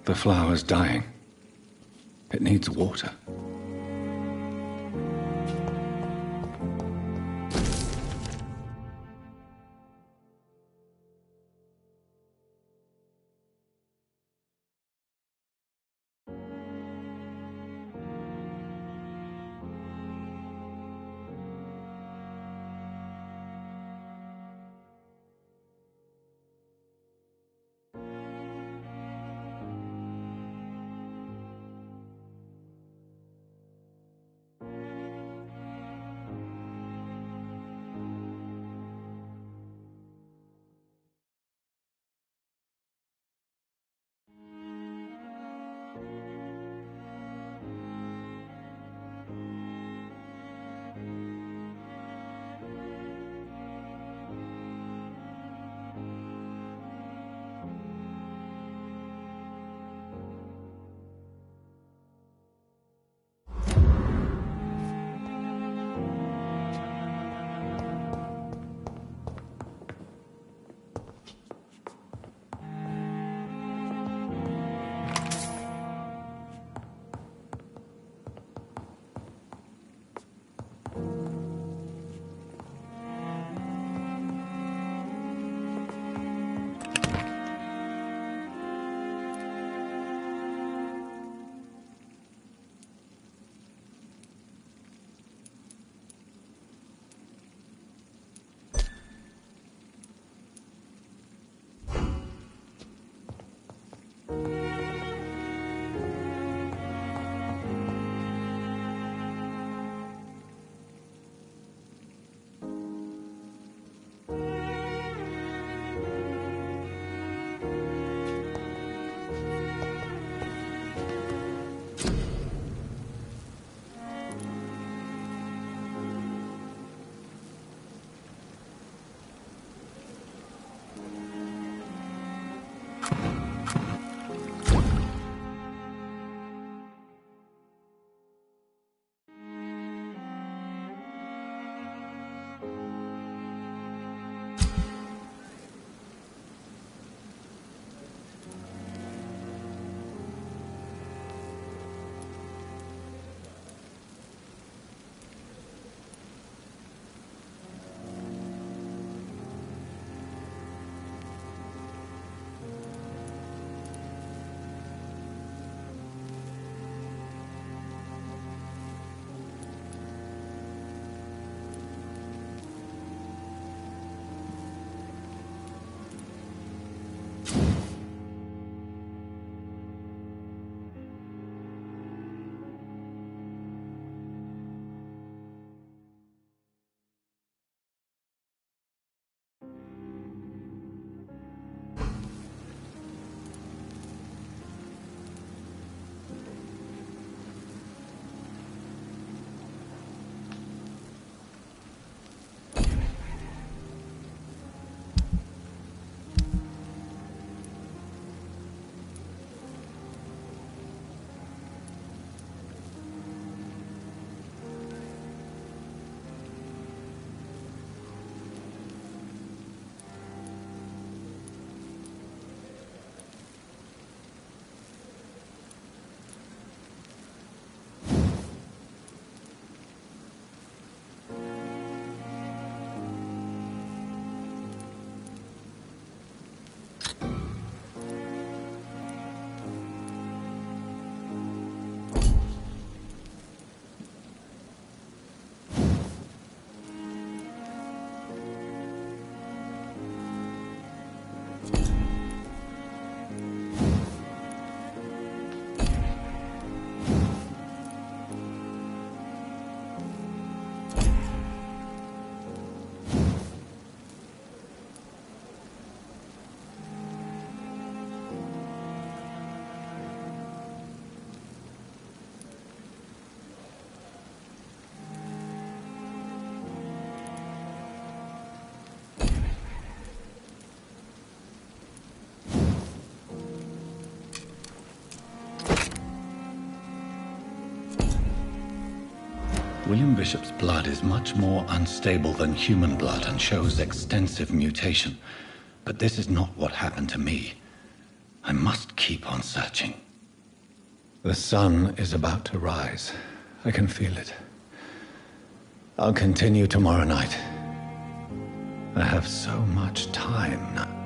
The flower's dying. It needs water. William Bishop's blood is much more unstable than human blood and shows extensive mutation. But this is not what happened to me. I must keep on searching. The sun is about to rise. I can feel it. I'll continue tomorrow night. I have so much time now.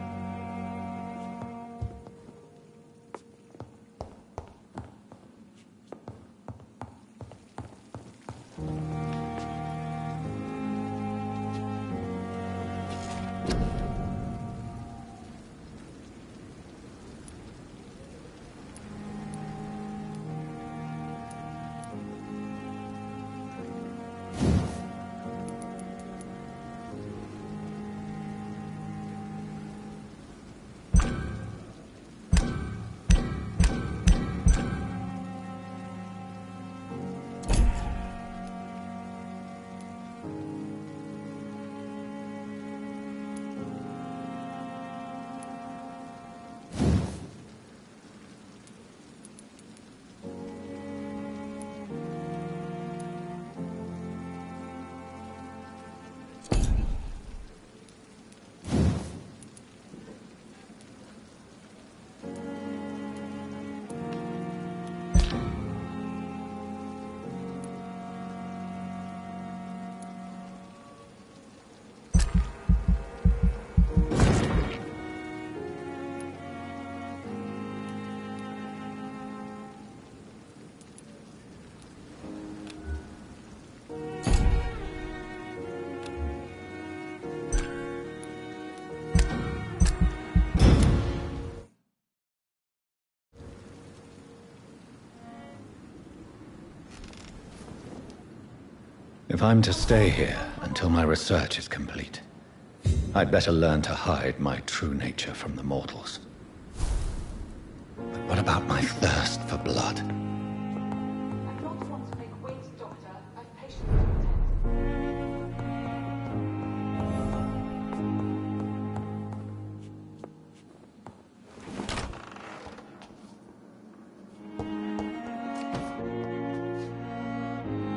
If I'm to stay here until my research is complete, I'd better learn to hide my true nature from the mortals. But what about my thirst for blood? I don't want to make wait, Doctor. I've patiently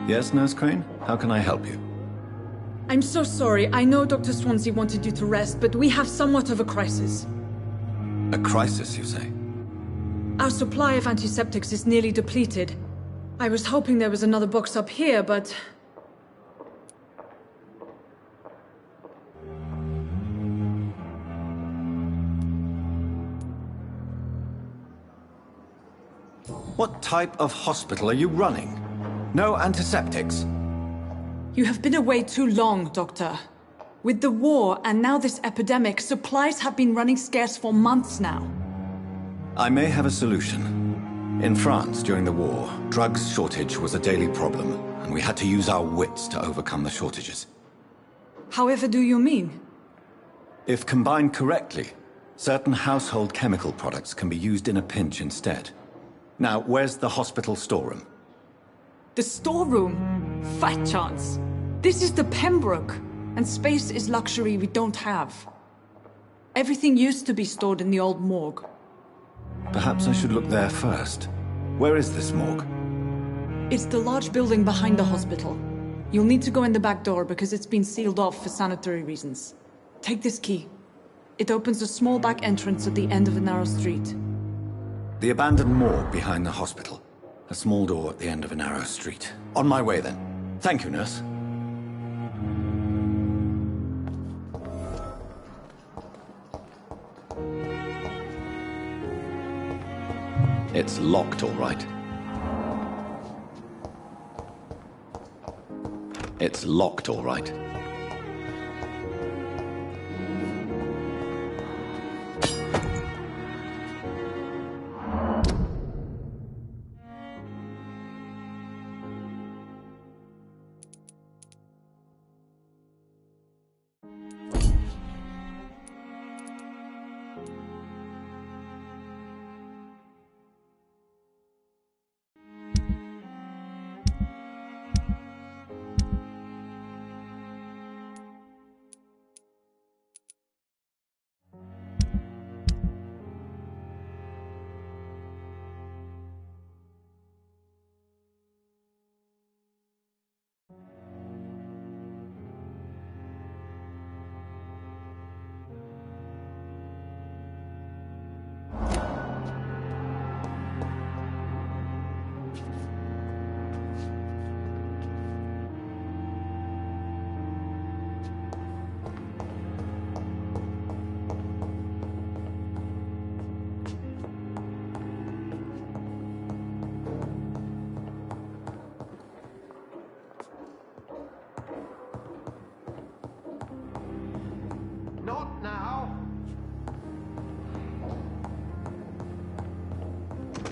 Yes, Nurse Crane? How can I help you? I'm so sorry. I know Dr. Swansea wanted you to rest, but we have somewhat of a crisis. A crisis, you say? Our supply of antiseptics is nearly depleted. I was hoping there was another box up here, but... What type of hospital are you running? No antiseptics? You have been away too long, Doctor. With the war and now this epidemic, supplies have been running scarce for months now. I may have a solution. In France, during the war, drugs shortage was a daily problem, and we had to use our wits to overcome the shortages. However do you mean? If combined correctly, certain household chemical products can be used in a pinch instead. Now, where's the hospital storeroom? The storeroom? Fat chance. This is the Pembroke, and space is luxury we don't have. Everything used to be stored in the old morgue. Perhaps I should look there first. Where is this morgue? It's the large building behind the hospital. You'll need to go in the back door because it's been sealed off for sanitary reasons. Take this key. It opens a small back entrance at the end of a narrow street. The abandoned morgue behind the hospital. A small door at the end of a narrow street. On my way then. Thank you, nurse. It's locked, all right. It's locked, all right.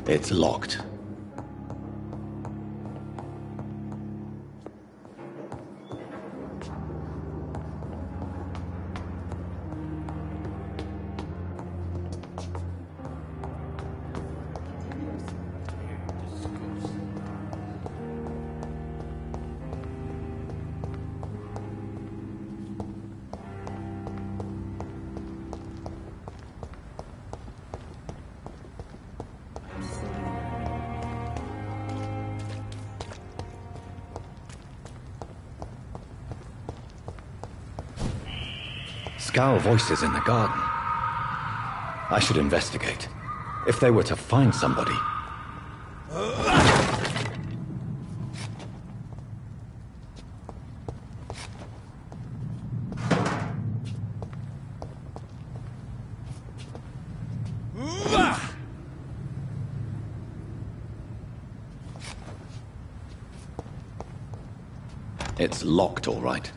It's locked. Scowl voices in the garden. I should investigate. If they were to find somebody. It's locked, all right.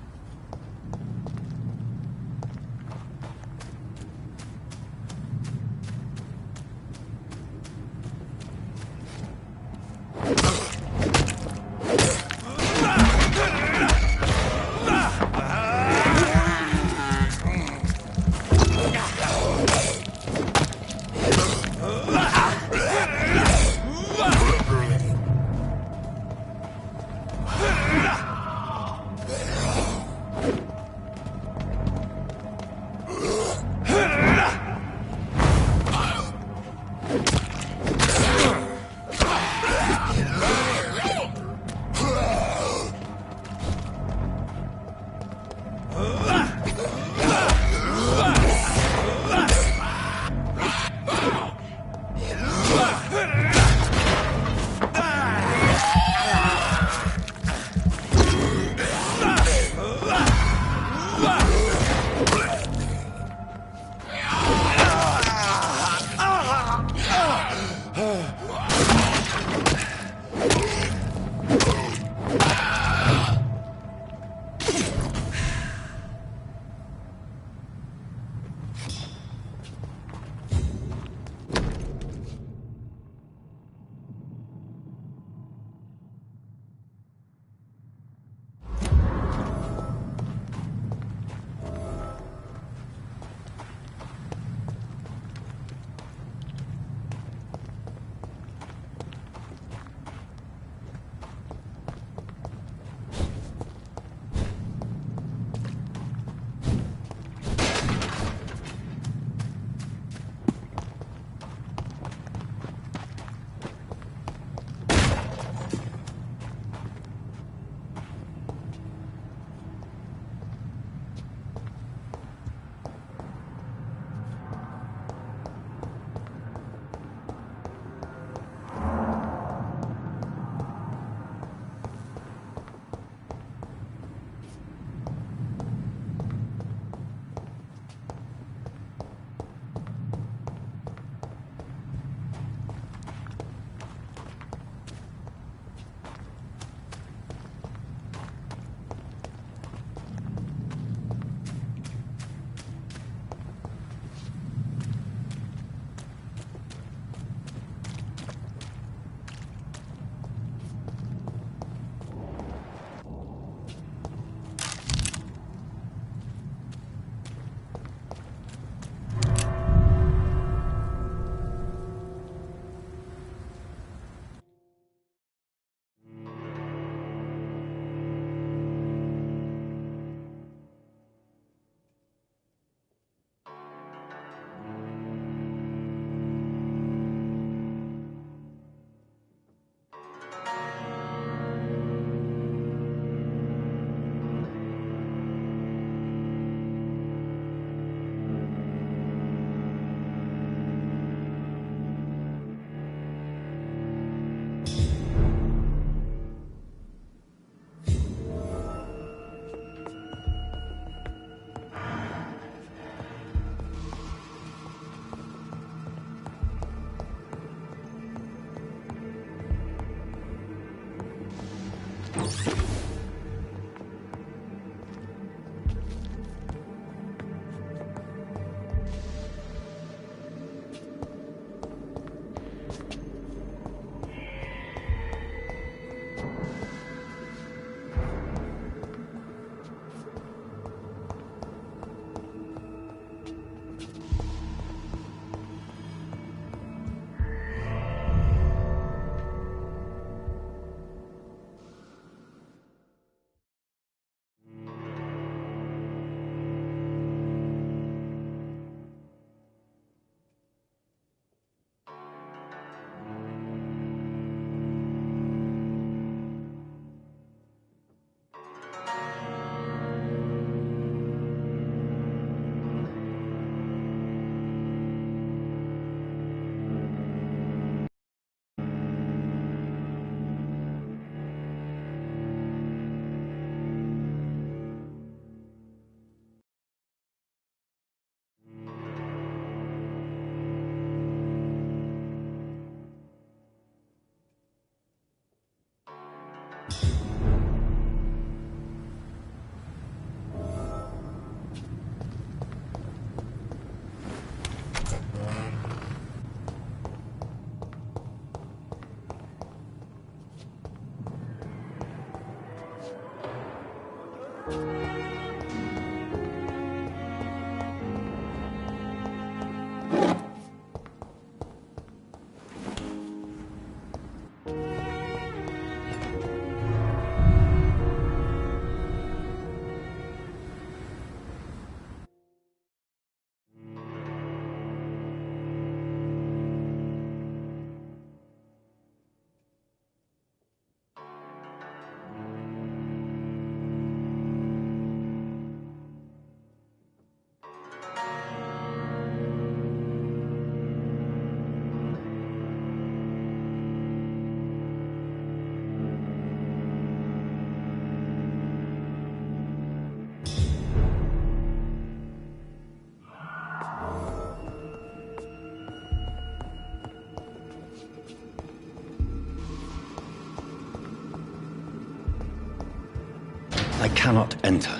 I cannot enter.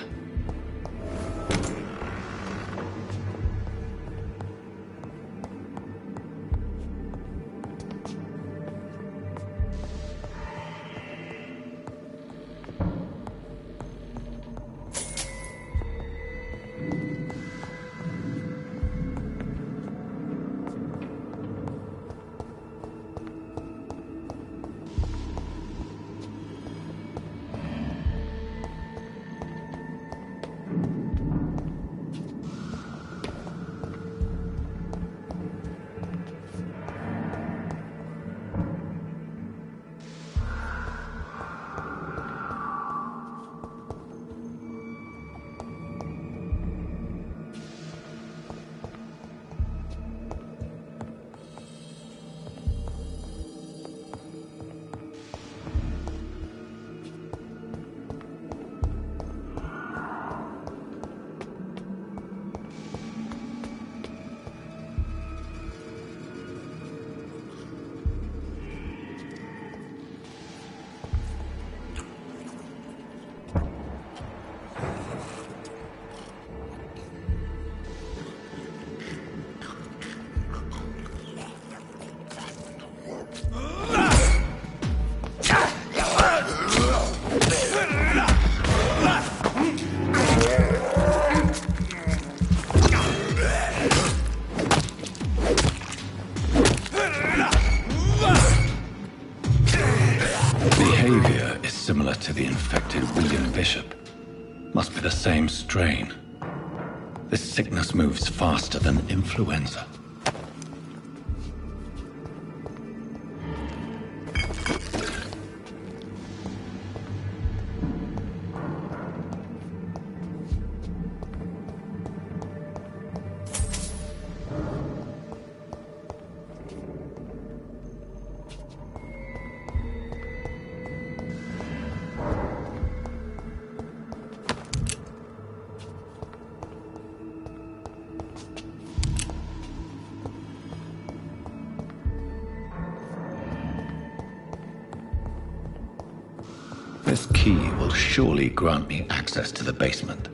Similar to the infected William Bishop. Must be the same strain. This sickness moves faster than influenza. This key will surely grant me access to the basement.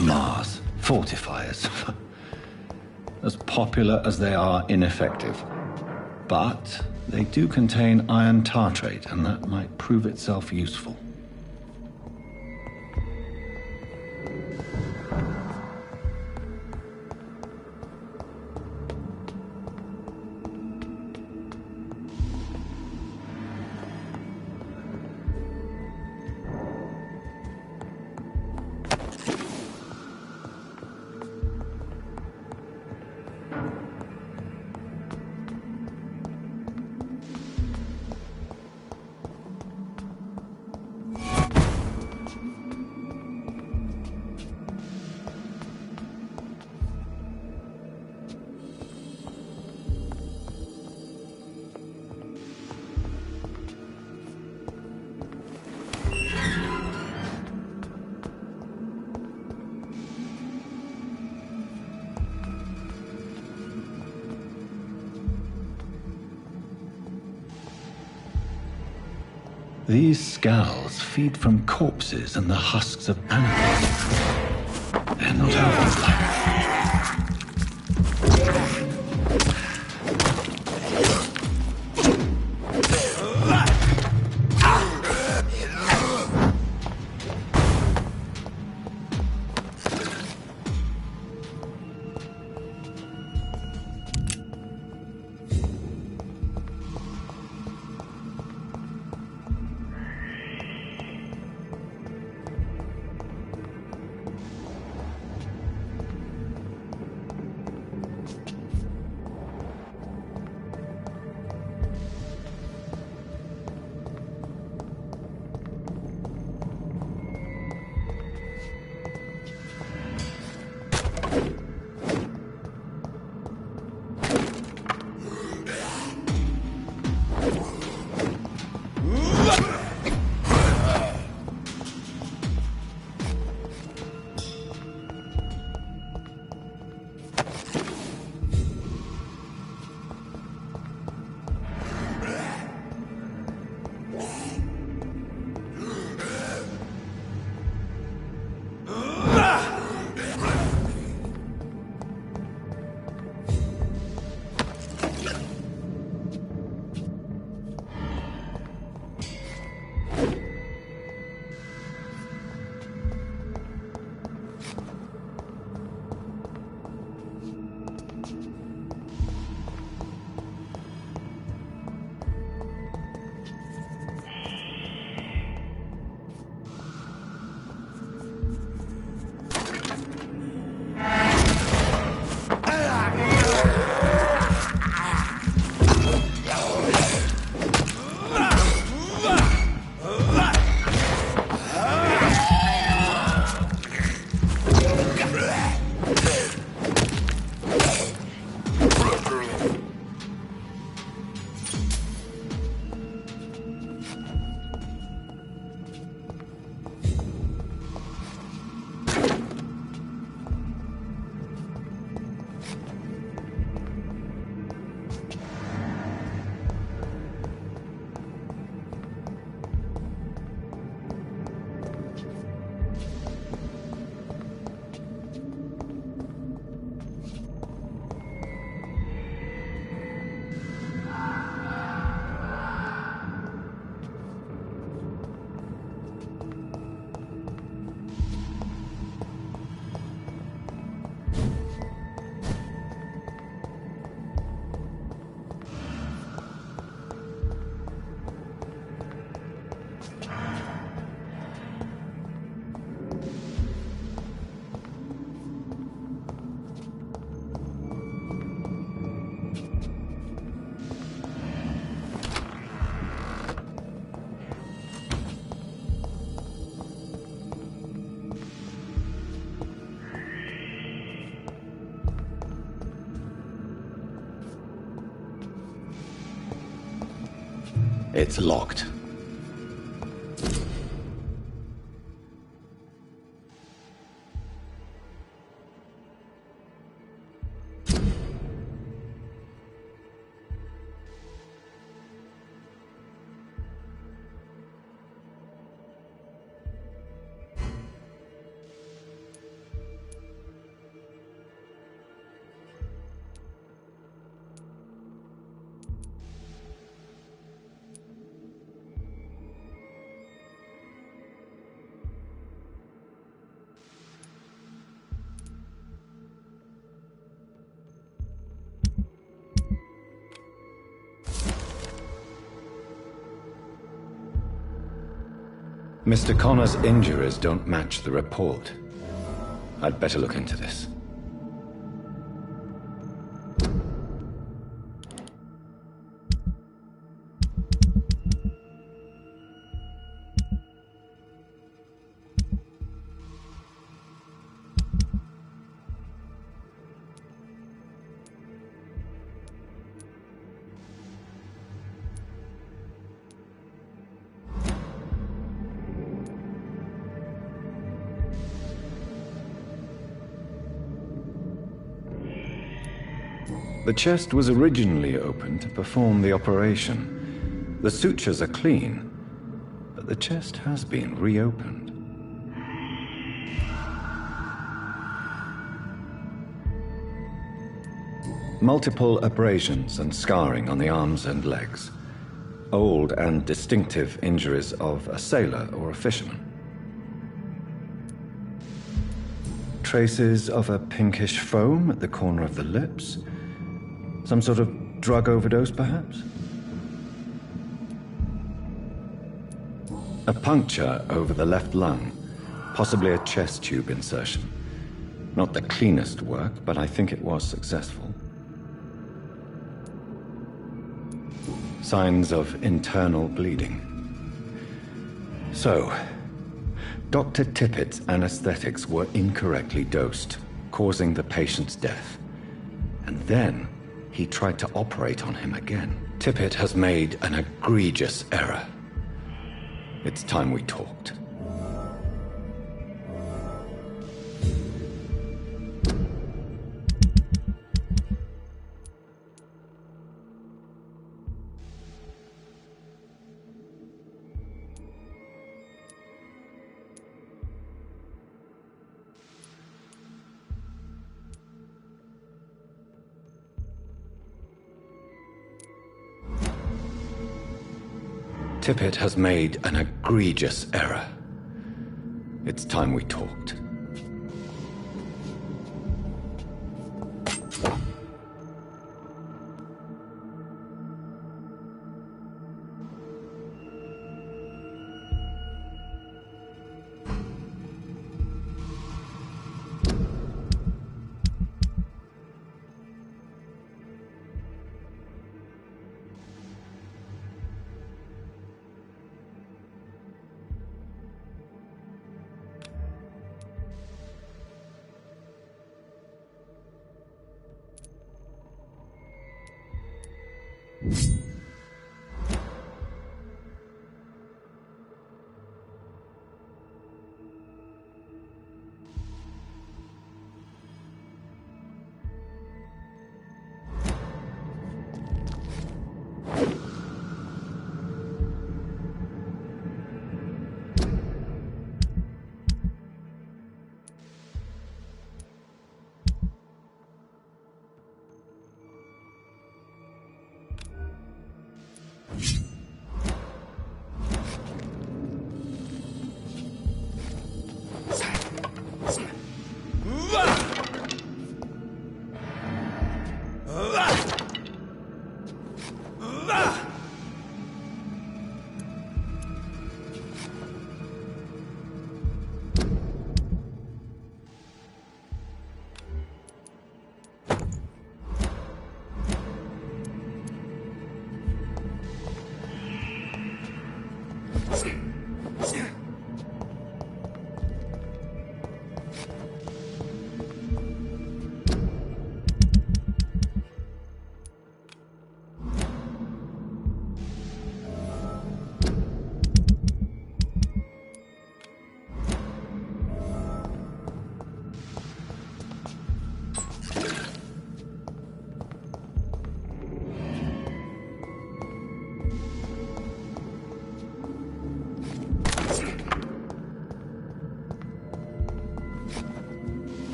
Mars fortifiers. As popular as they are ineffective. But they do contain iron tartrate, and that might prove itself useful. These scowls feed from corpses and the husks of animals. They're not overblown. It's locked. Mr. Connor's injuries don't match the report. I'd better look into this. The chest was originally opened to perform the operation. The sutures are clean, but the chest has been reopened. Multiple abrasions and scarring on the arms and legs. Old and distinctive injuries of a sailor or a fisherman. Traces of a pinkish foam at the corner of the lips. Some sort of drug overdose, perhaps? A puncture over the left lung, possibly a chest tube insertion. Not the cleanest work, but I think it was successful. Signs of internal bleeding. So, Dr. Tippett's anesthetics were incorrectly dosed, causing the patient's death. And then he tried to operate on him again. Tippett has made an egregious error. It's time we talked. Tippett has made an egregious error. It's time we talked.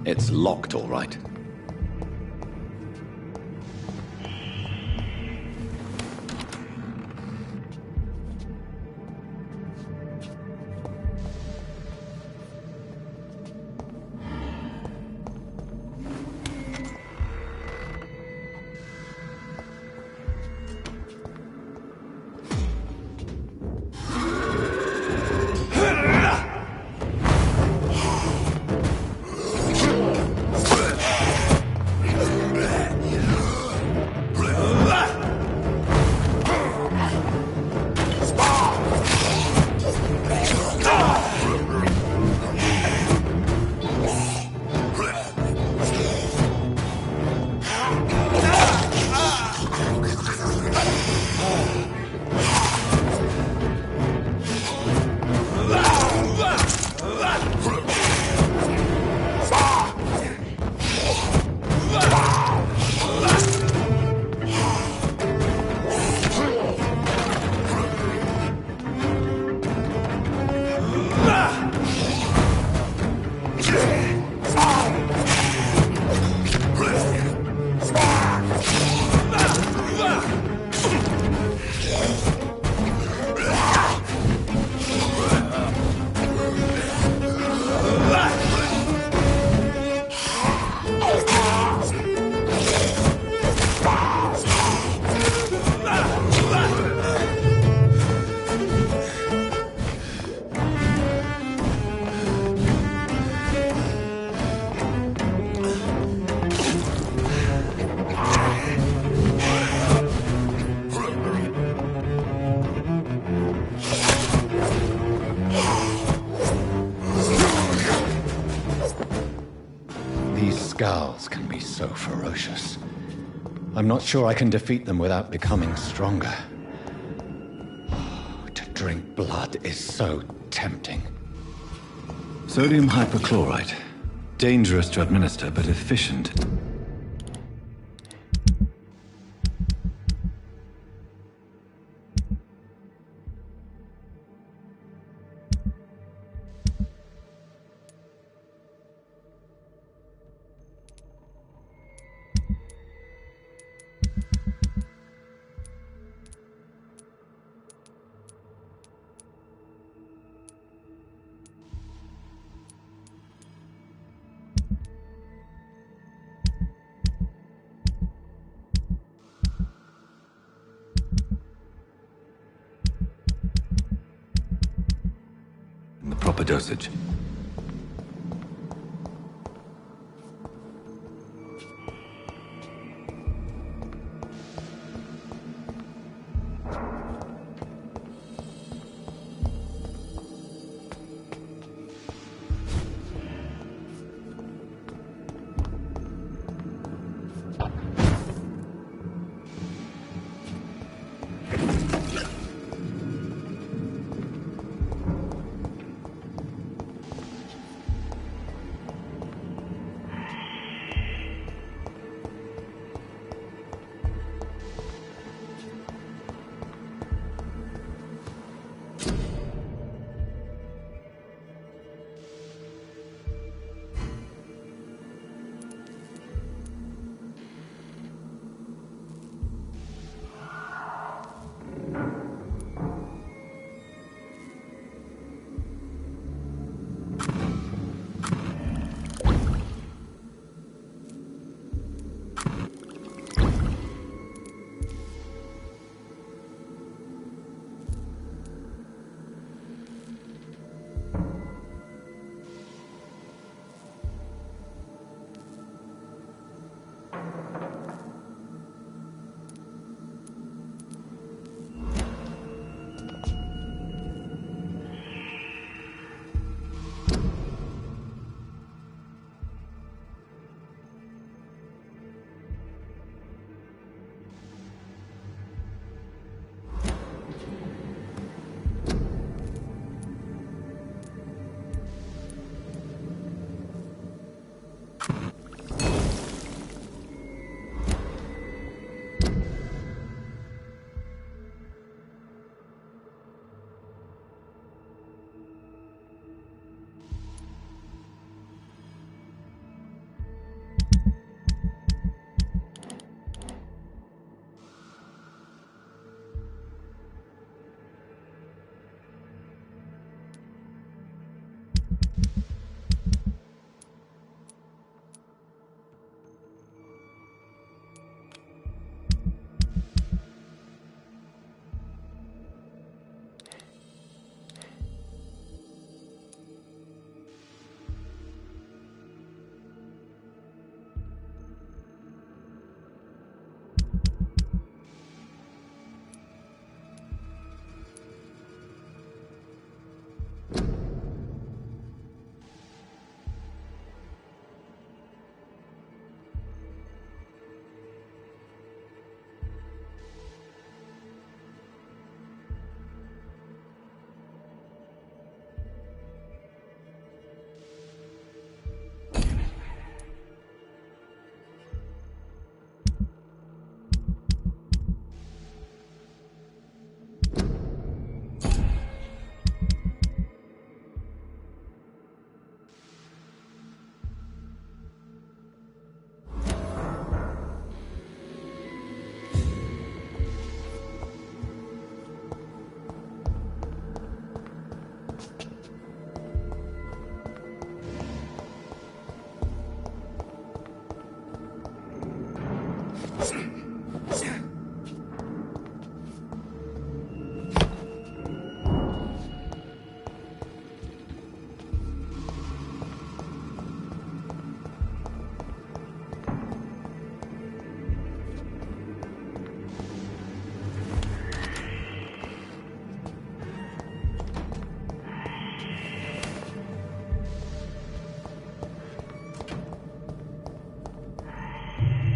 It's locked, all right. Skals can be so ferocious. I'm not sure I can defeat them without becoming stronger. To drink blood is so tempting. Sodium hypochlorite. Dangerous to administer, but efficient. The proper dosage.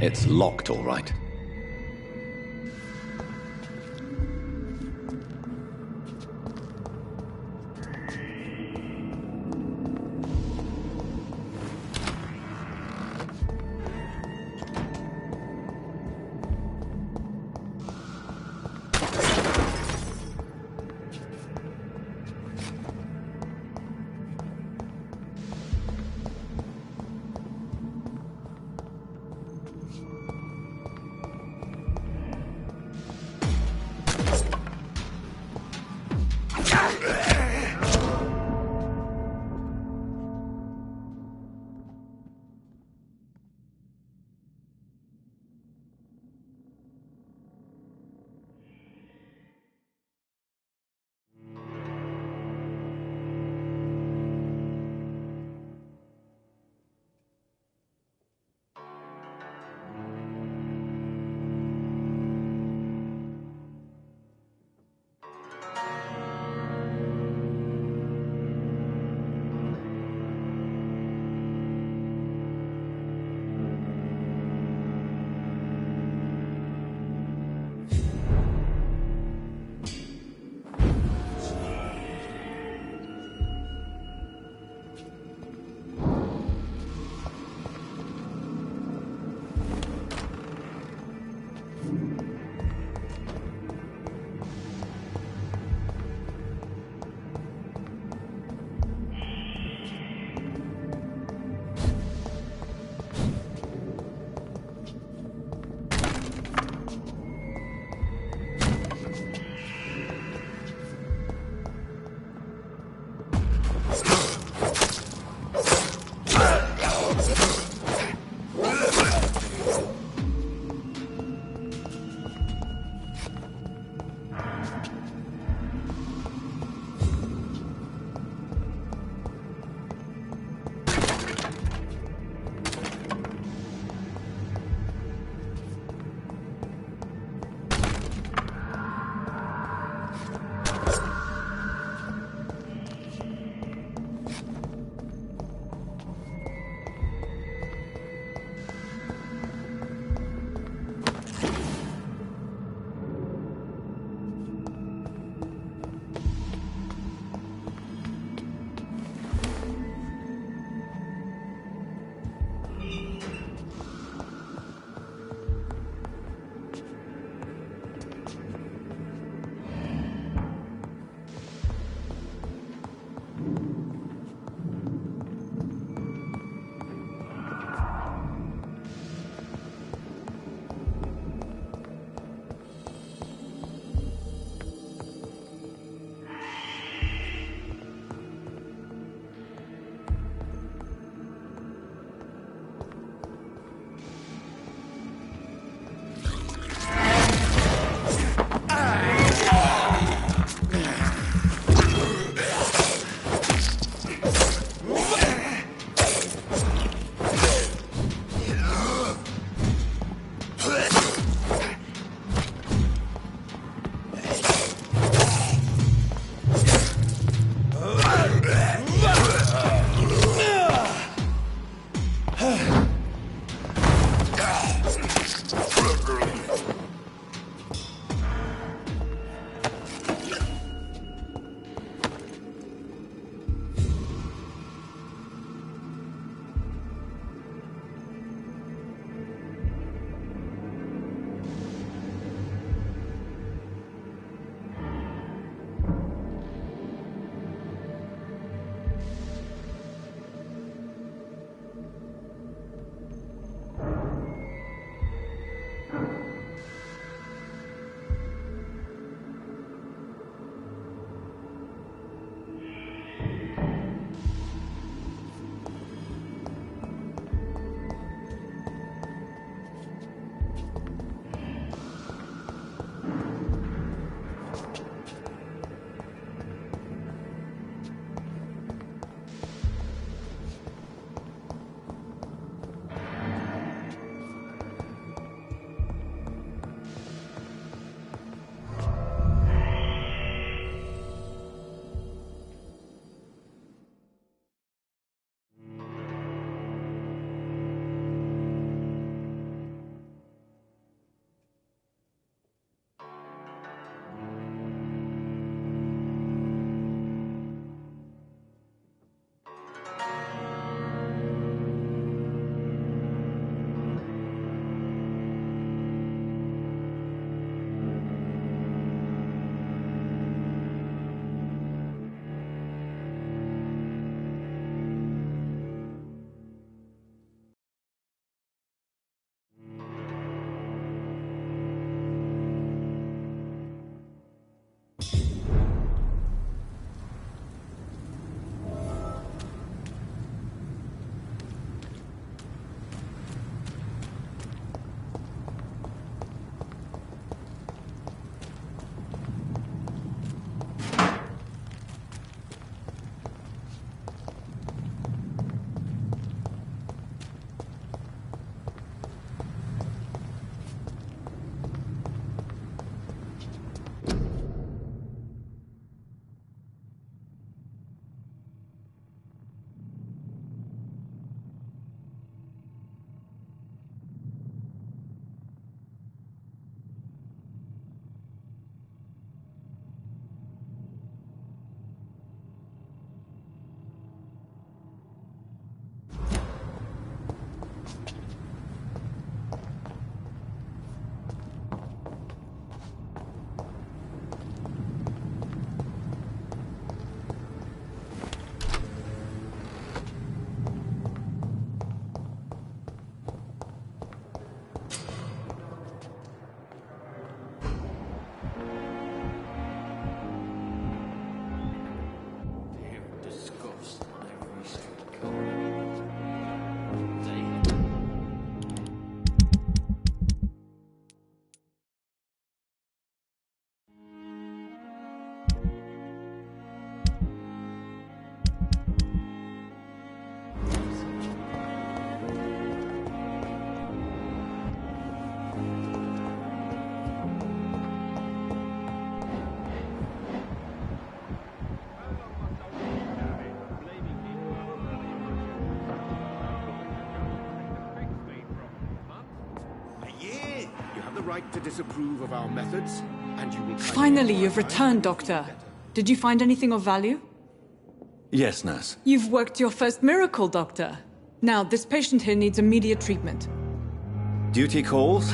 It's locked, all right. the right to disapprove of our methods, and you will... Finally, you've returned, Doctor. Did you find anything of value? Yes, nurse. You've worked your first miracle, Doctor. Now, this patient here needs immediate treatment. Duty calls.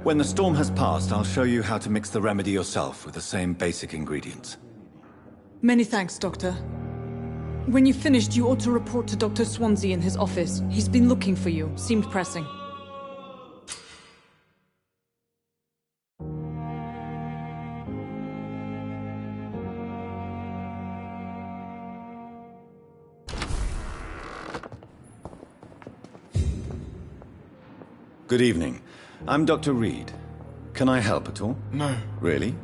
When the storm has passed, I'll show you how to mix the remedy yourself with the same basic ingredients. Many thanks, Doctor. When you've finished, you ought to report to Dr. Swansea in his office. He's been looking for you. Seemed pressing. Good evening. I'm Dr. Reed. Can I help at all? No. Really?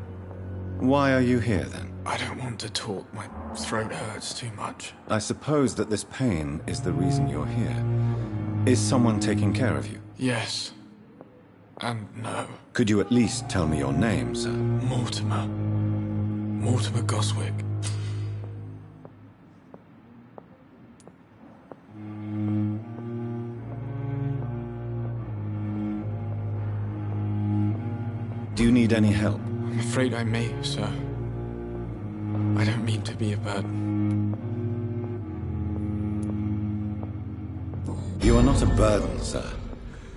Why are you here, then? I don't want to talk. My throat hurts too much. I suppose that this pain is the reason you're here. Is someone taking care of you? Yes. And no. Could you at least tell me your name, sir? Mortimer. Mortimer Goswick. Do you need any help? I'm afraid I may, sir. I don't mean to be a burden. You are not a burden, sir.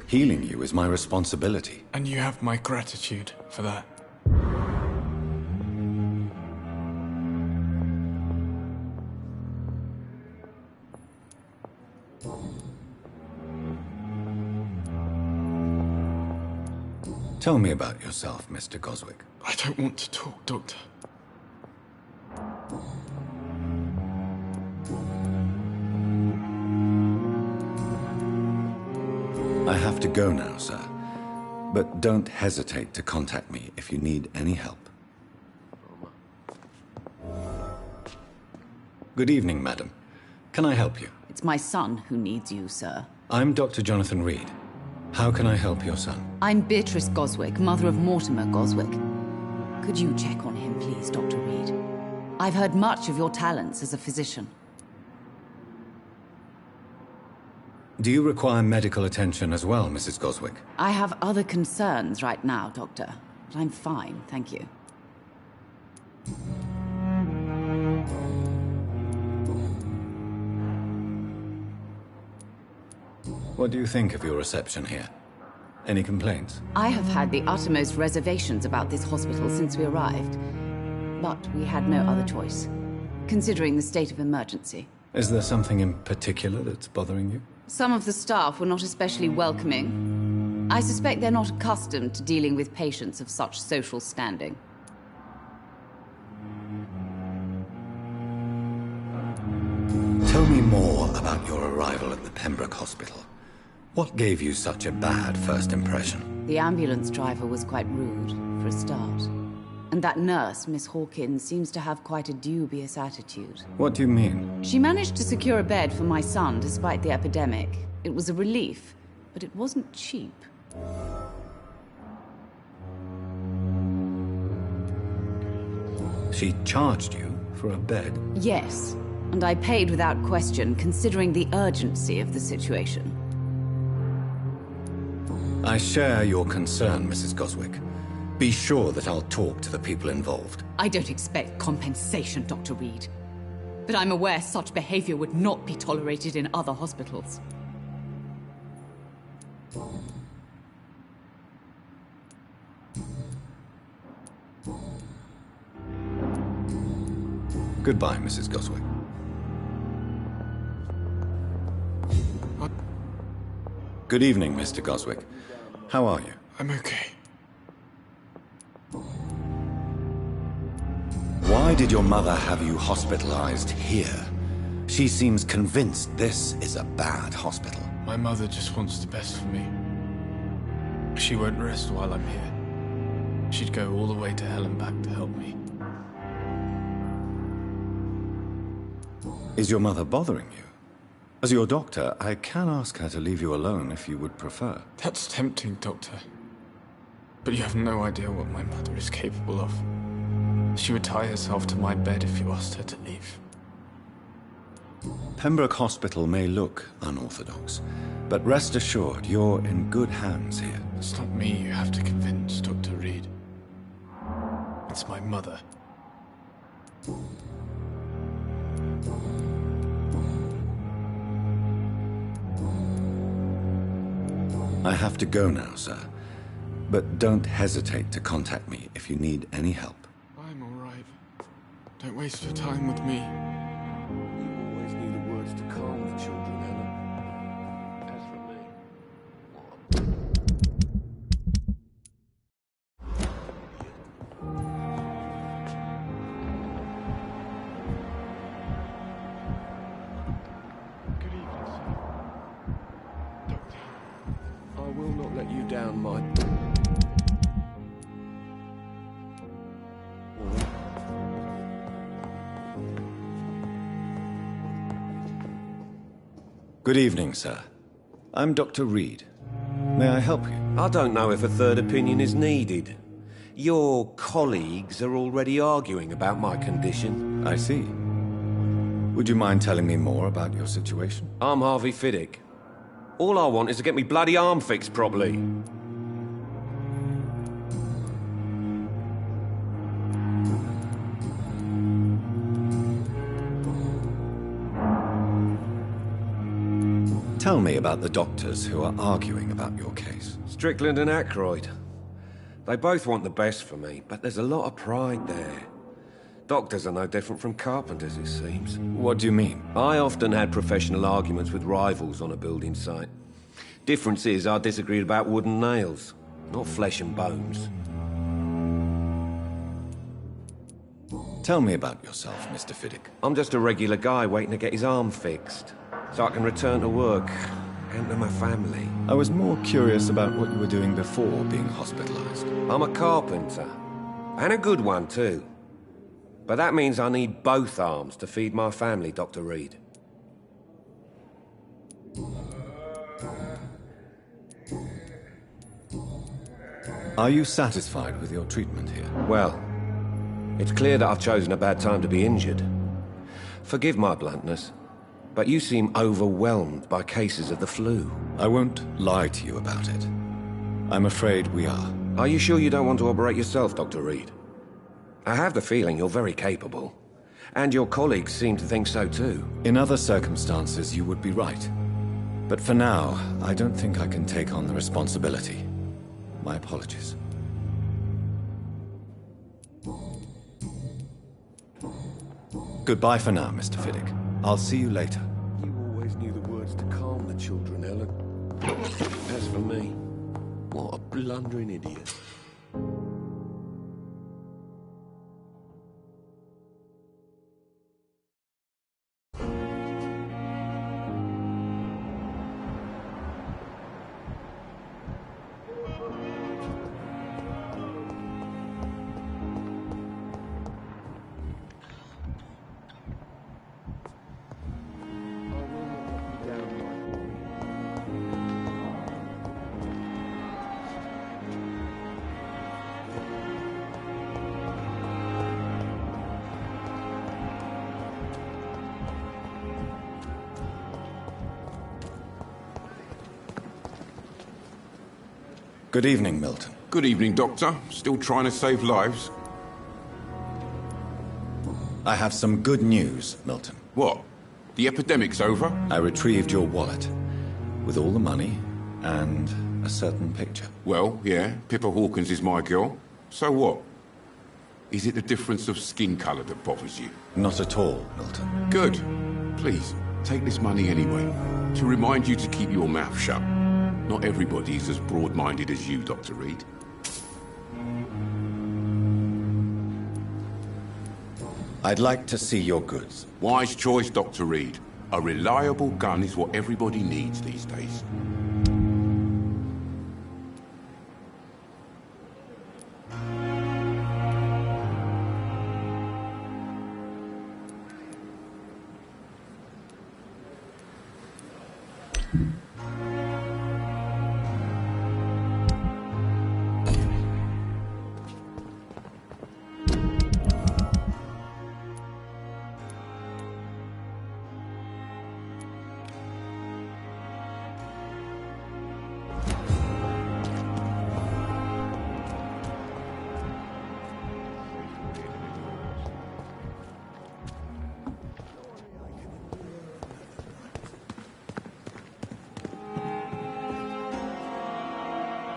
Healing you is my responsibility. And you have my gratitude for that. Tell me about yourself, Mr. Goswick. I don't want to talk, Doctor. I have to go now, sir. But don't hesitate to contact me if you need any help. Good evening, madam. Can I help you? It's my son who needs you, sir. I'm Dr. Jonathan Reed. How can I help your son? I'm Beatrice Goswick, mother of Mortimer Goswick. Could you check on him, please, Dr. Reed? I've heard much of your talents as a physician. Do you require medical attention as well, Mrs. Goswick? I have other concerns right now, Doctor. But I'm fine, thank you. What do you think of your reception here? Any complaints? I have had the uttermost reservations about this hospital since we arrived. But we had no other choice, considering the state of emergency. Is there something in particular that's bothering you? Some of the staff were not especially welcoming. I suspect they're not accustomed to dealing with patients of such social standing. Tell me more about your arrival at the Pembroke Hospital. What gave you such a bad first impression? The ambulance driver was quite rude, for a start. And that nurse, Miss Hawkins, seems to have quite a dubious attitude. What do you mean? She managed to secure a bed for my son despite the epidemic. It was a relief, but it wasn't cheap. She charged you for a bed? Yes, and I paid without question, considering the urgency of the situation. I share your concern, Mrs. Goswick. Be sure that I'll talk to the people involved. I don't expect compensation, Dr. Reed. But I'm aware such behavior would not be tolerated in other hospitals. Goodbye, Mrs. Goswick. Good evening, Mr. Goswick. How are you? I'm okay. Why did your mother have you hospitalized here? She seems convinced this is a bad hospital. My mother just wants the best for me. She won't rest while I'm here. She'd go all the way to hell and back to help me. Is your mother bothering you? As your doctor, I can ask her to leave you alone if you would prefer. That's tempting, Doctor. But you have no idea what my mother is capable of. She would tie herself to my bed if you asked her to leave. Pembroke Hospital may look unorthodox, but rest assured you're in good hands here. It's not me you have to convince, Dr. Reed. It's my mother. I have to go now, sir. But don't hesitate to contact me if you need any help. I'm all right. Don't waste your time with me. You always knew the words to calm the children, Ellen. As for me, Good evening, sir. Doctor. I will not let you down, my... Good evening, sir. I'm Dr. Reed. May I help you? I don't know if a third opinion is needed. Your colleagues are already arguing about my condition. I see. Would you mind telling me more about your situation? I'm Harvey Fiddick. All I want is to get me bloody arm fixed properly. Tell me about the doctors who are arguing about your case. Strickland and Aykroyd. They both want the best for me, but there's a lot of pride there. Doctors are no different from carpenters, it seems. What do you mean? I often had professional arguments with rivals on a building site. Difference is I disagreed about wood and nails, not flesh and bones. Tell me about yourself, Mr. Fiddick. I'm just a regular guy waiting to get his arm fixed, so I can return to work and to my family. I was more curious about what you were doing before being hospitalized. I'm a carpenter, and a good one too. But that means I need both arms to feed my family, Dr. Reed. Are you satisfied with your treatment here? Well, it's clear that I've chosen a bad time to be injured. Forgive my bluntness, but you seem overwhelmed by cases of the flu. I won't lie to you about it. I'm afraid we are. Are you sure you don't want to operate yourself, Dr. Reed? I have the feeling you're very capable. And your colleagues seem to think so too. In other circumstances, you would be right. But for now, I don't think I can take on the responsibility. My apologies. Goodbye for now, Mr. Fiddick. I'll see you later. You always knew the words to calm the children, Ellen. As for me, what a blundering idiot. Good evening, Milton. Good evening, Doctor. Still trying to save lives? I have some good news, Milton. What? The epidemic's over? I retrieved your wallet with all the money and a certain picture. Well, yeah, Pippa Hawkins is my girl. So what? Is it the difference of skin colour that bothers you? Not at all, Milton. Good. Please, take this money anyway, to remind you to keep your mouth shut. Not everybody's as broad-minded as you, Dr. Reed. I'd like to see your goods. Wise choice, Dr. Reed. A reliable gun is what everybody needs these days.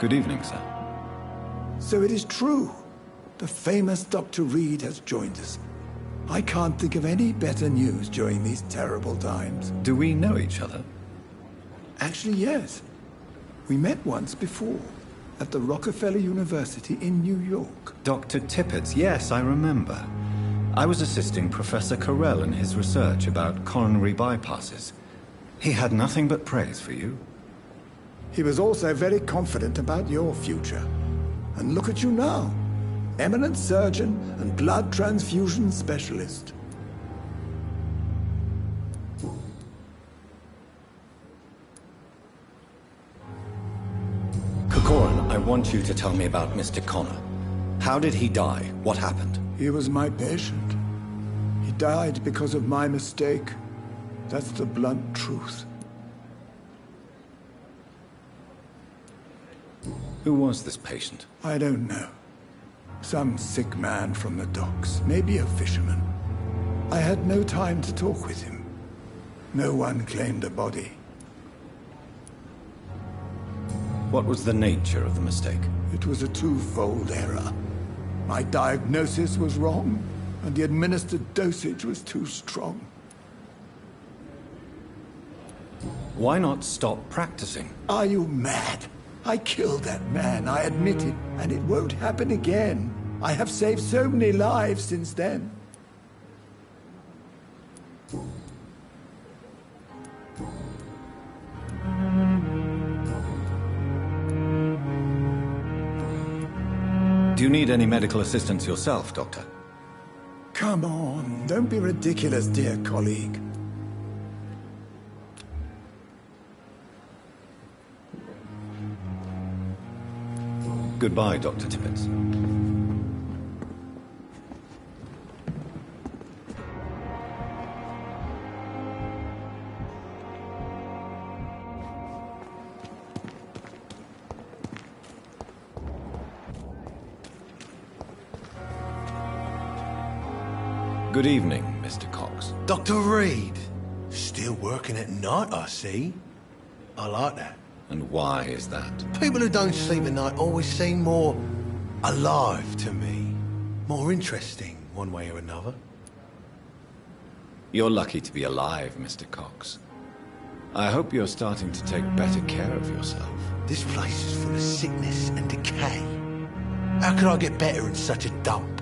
Good evening, sir. So it is true. The famous Dr. Reed has joined us. I can't think of any better news during these terrible times. Do we know each other? Actually, yes. We met once before, at the Rockefeller University in New York. Dr. Tippett, yes, I remember. I was assisting Professor Carell in his research about coronary bypasses. He had nothing but praise for you. He was also very confident about your future. And look at you now. Eminent surgeon and blood transfusion specialist. Corcoran, I want you to tell me about Mr. Connor. How did he die? What happened? He was my patient. He died because of my mistake. That's the blunt truth. Who was this patient? I don't know. Some sick man from the docks, maybe a fisherman. I had no time to talk with him. No one claimed a body. What was the nature of the mistake? It was a twofold error. My diagnosis was wrong, and the administered dosage was too strong. Why not stop practicing? Are you mad? I killed that man, I admit it, and it won't happen again. I have saved so many lives since then. Do you need any medical assistance yourself, Doctor? Come on, don't be ridiculous, dear colleague. Goodbye, Dr. Tippett. Good evening, Mr. Cox. Dr. Reed. Still working at night, I see. I like that. And why is that? People who don't sleep at night always seem more alive to me. More interesting, one way or another. You're lucky to be alive, Mr. Cox. I hope you're starting to take better care of yourself. This place is full of sickness and decay. How could I get better in such a dump?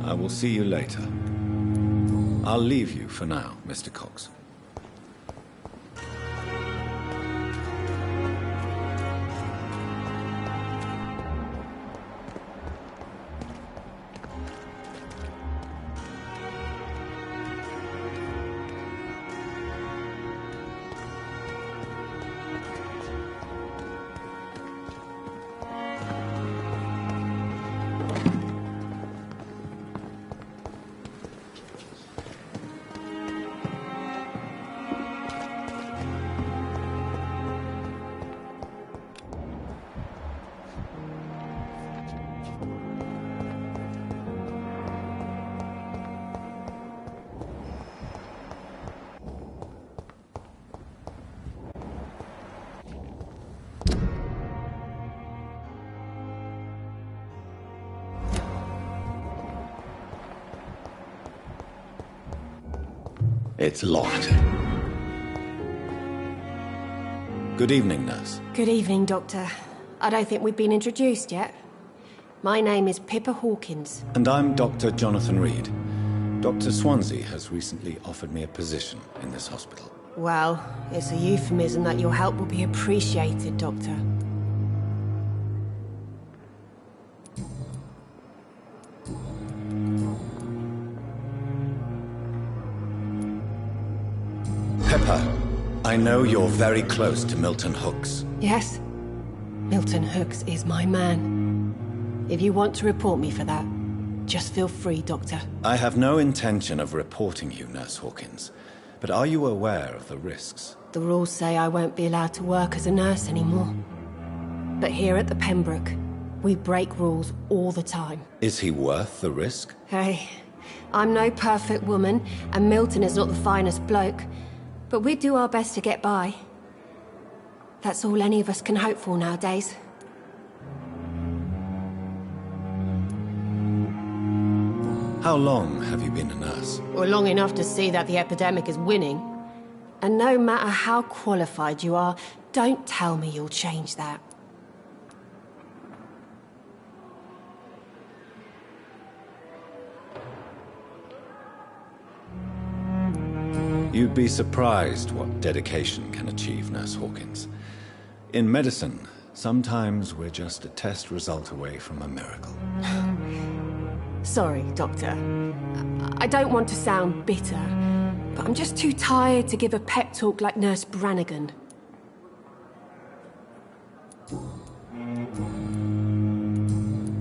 I will see you later. I'll leave you for now, Mr. Cox. It's locked. Good evening, nurse. Good evening, Doctor. I don't think we've been introduced yet. My name is Pippa Hawkins. And I'm Dr. Jonathan Reed. Dr. Swansea has recently offered me a position in this hospital. Well, it's a euphemism that your help will be appreciated, Doctor. Pippa, I know you're very close to Milton Hooks. Yes? Milton Hooks is my man. If you want to report me for that, just feel free, Doctor. I have no intention of reporting you, Nurse Hawkins. But are you aware of the risks? The rules say I won't be allowed to work as a nurse anymore. But here at the Pembroke, We break rules all the time. Is he worth the risk? Hey, I'm no perfect woman, and Milton is not the finest bloke. But we do our best to get by. That's all any of us can hope for nowadays. How long have you been a nurse? Well, long enough to see that the epidemic is winning. And no matter how qualified you are, don't tell me you'll change that. You'd be surprised what dedication can achieve, Nurse Hawkins. In medicine, sometimes we're just a test result away from a miracle. Sorry, Doctor. I don't want to sound bitter, but I'm just too tired to give a pep talk like Nurse Brannigan.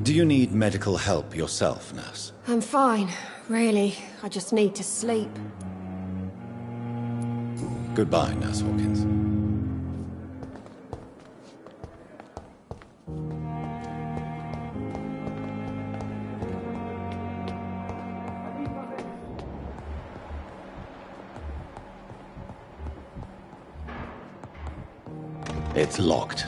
Do you need medical help yourself, Nurse? I'm fine, really. I just need to sleep. Goodbye, Nurse Hawkins. It's locked.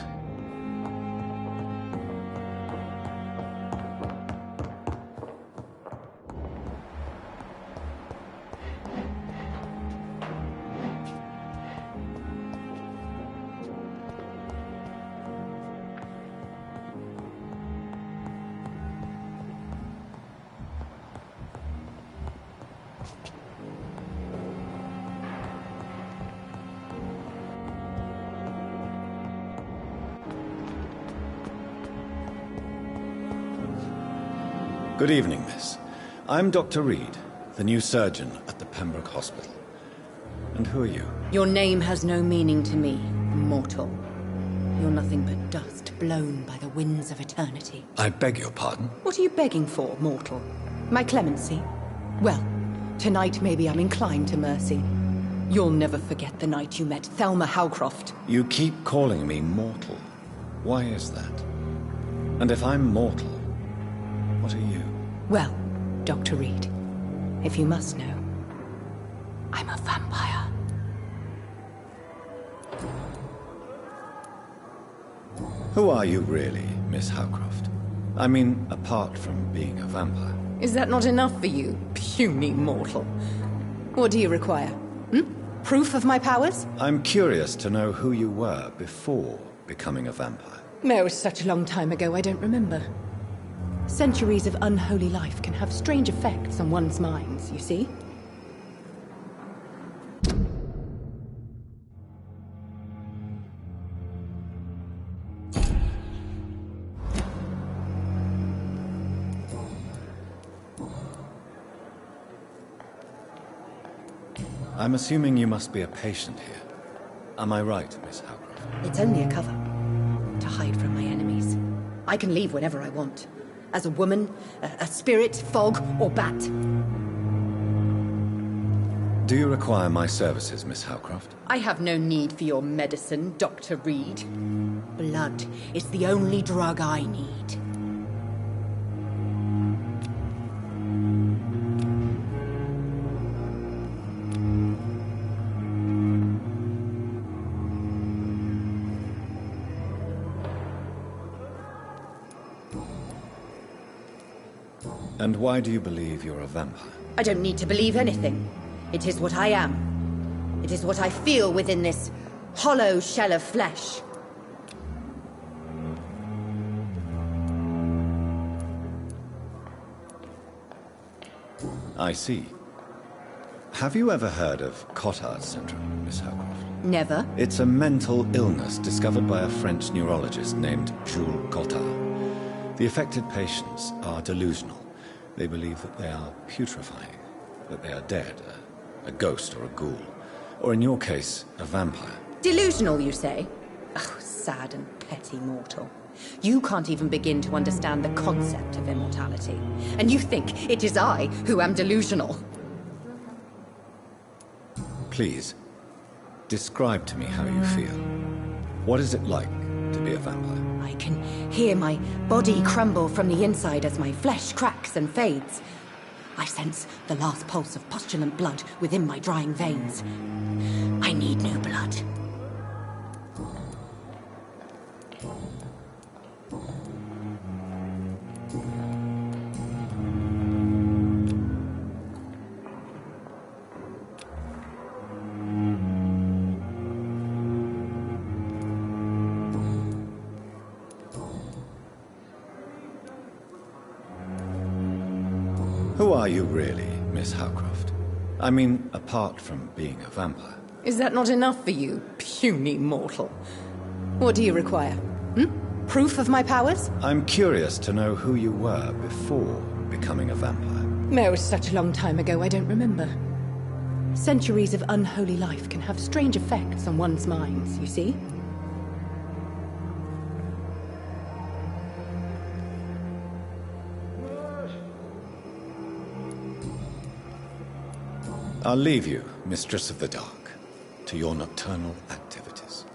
Good evening, miss. I'm Dr. Reed, the new surgeon at the Pembroke Hospital. And who are you? Your name has no meaning to me, mortal. You're nothing but dust blown by the winds of eternity. I beg your pardon? What are you begging for, mortal? My clemency? Well, tonight maybe I'm inclined to mercy. You'll never forget the night you met Thelma Howcroft. You keep calling me mortal. Why is that? And if I'm mortal, what are you? Well, Dr. Reed, if you must know, I'm a vampire. Who are you really, Miss Howcroft? I mean, apart from being a vampire. Is that not enough for you, puny mortal? What do you require? Proof of my powers? I'm curious to know who you were before becoming a vampire. It was such a long time ago, I don't remember. Centuries of unholy life can have strange effects on one's minds, you see? I'm assuming you must be a patient here. Am I right, Miss Howcroft? It's only a cover. To hide from my enemies. I can leave whenever I want. As a woman, a spirit, fog, or bat. Do you require my services, Miss Howcroft? I have no need for your medicine, Dr. Reed. Blood is the only drug I need. And why do you believe you're a vampire? I don't need to believe anything. It is what I am. It is what I feel within this hollow shell of flesh. I see. Have you ever heard of Cotard syndrome, Miss Howcroft? Never. It's a mental illness discovered by a French neurologist named Jules Cotard. The affected patients are delusional. They believe that they are putrefying, that they are dead, a ghost or a ghoul, or in your case, a vampire. Delusional, you say? Oh, sad and petty mortal. You can't even begin to understand the concept of immortality. And you think it is I who am delusional. Please, describe to me how you feel. What is it like to be a vampire. I can hear my body crumble from the inside as my flesh cracks and fades. I sense the last pulse of postulant blood within my drying veins. I need new blood. Who are you really, Miss Howcroft? I mean, apart from being a vampire. Is that not enough for you, puny mortal? What do you require? Proof of my powers? I'm curious to know who you were before becoming a vampire. It was such a long time ago, I don't remember. Centuries of unholy life can have strange effects on one's minds, you see? I'll leave you, Mistress of the Dark, to your nocturnal activities.